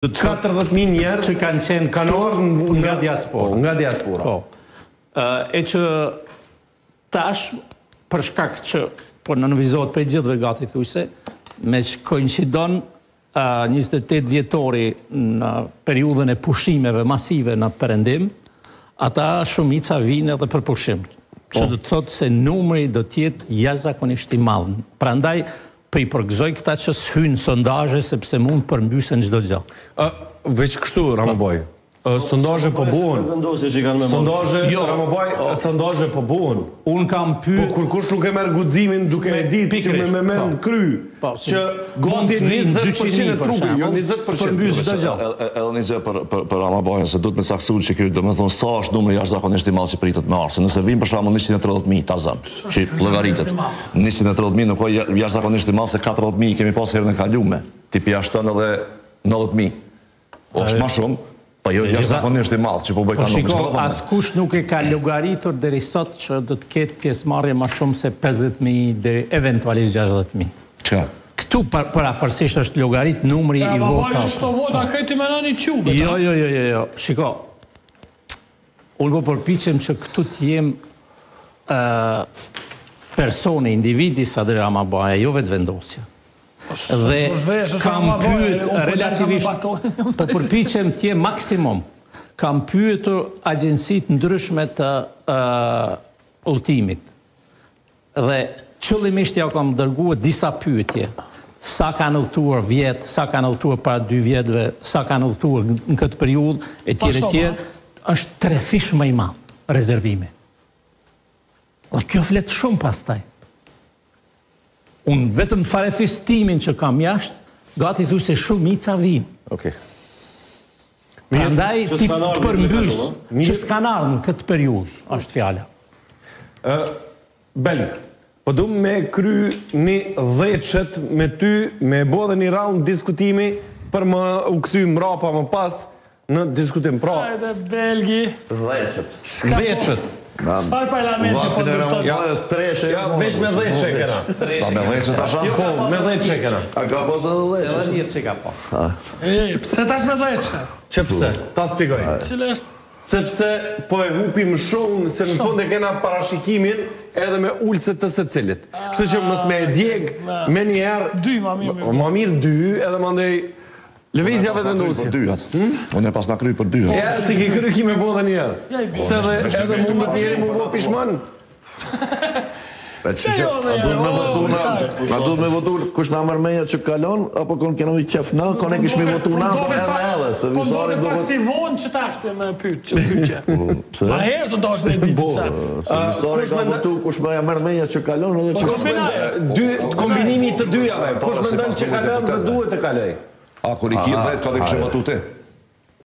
40.000 njerëz që kanë qenë nga diaspora. Nga diaspora. Po. E që tash, për shkak që po nënvizohet për gjithëve gati thujse, me që koincidon 28 dhjetori në periudhën e pushimeve masive në Perëndim, ata shumica vinë edhe për pushim. Që do të thotë se numri do t'jetë jashtëzakonisht i madh. Prandaj po i përgëzoj këta që s'hynë sondazhe sepse mund përmbysen çdo gjë. Veç kështu, Ramaboj. Sondazhe po buhen. Sondazhe po buhen. Unë kam pyet. Po kur kush nuk e merr guximin duke e ditë që me mend kry, që gati 20% e trupit, jo 20% përmbys çdo gjë. Edhe një gjë për Ramabojën, se duhet me saktuar që ky domethënë sa është numri jashtëzakonisht i madh që pritet me ardhmë. Nëse vin për shembull 130.000 ta zëm, që llogaritet. 130.000 nuk ka jashtëzakonisht i madh se 40.000 kemi pas herën e kaluar. Tipi jashton edhe 90.000. Është më shumë. Po jo jashtëzakonisht i madh që po bëj kanë shiko, askush nuk e ka llogaritur deri sot që do të ketë pjesëmarrje më shumë se 50.000 deri eventualisht 60.000. Çka? Këtu parafarsisht është llogarit numri i votave. Çto vota kreti më nani çuve. Jo. Shiko. Unë po përpiqem që këtu të jem personi, individi Sadri Ramabaja, jo vetëvendosja. Dhe kam pyet relativisht, po përpiqem të jem maksimum, kam pyetur agjencitë ndryshme të udhëtimit. Dhe qëllimisht ja kam dërguar disa pyetje. Sa kanë udhëtuar vjet, sa kanë udhëtuar para 2 vjetëve, sa kanë udhëtuar në këtë periudhë, etj. Është 3 fish më i madh rezervimi. Dhe kjo flet shumë pastaj. Unë vetëm fare fistimin që kam jashtë, gati thu se shumica vinë. Okej. Prandaj ti përmbys që s'kan ardhur në këtë periudhë, është fjala. Bel, po du me kry një dheqet me ty, me bo dhe një round diskutimi për më u këthy mrapa më pas në diskutim. Pra, Hajde, Belgi. dheqet. Çfarë parlamenti po ndërton? Ja, veç me dheqe kena. Pa me dheqe tash. Po, me dheqe kena. A ka pas edhe dheqe? Edhe një që ka po. Pse tash me dheqe? Që pse? Ta spikoj. Cile është? Sepse po e hupim shumë, se në fund e kena parashikimin edhe me ulse të secilit. Kështu që mos me e djeg me njerë... 2 ma mirë. Ma mirë 2, edhe më ndej... Lëvizja vetëvendosje. Unë e pas na kry për 2. Ja, si ki kry ki me bo dhe njerë. Se edhe mund të tjeri mu bo pishman. Na duhet me votu kush na merr menja që kalon, apo kon kena i qef na, kon e kish me votu na, po edhe, se visari do të... Si vonë që tashte me pyt, që pytje. Ma herë të dosh me ditë sa. Visari ka votu kush me merr menja që kalon, edhe... Kombinimi të dyjave, kush me ndën që kalon dhe duhet të kaloj. A, kur i kje dhe, ka dhe kështë votu ti?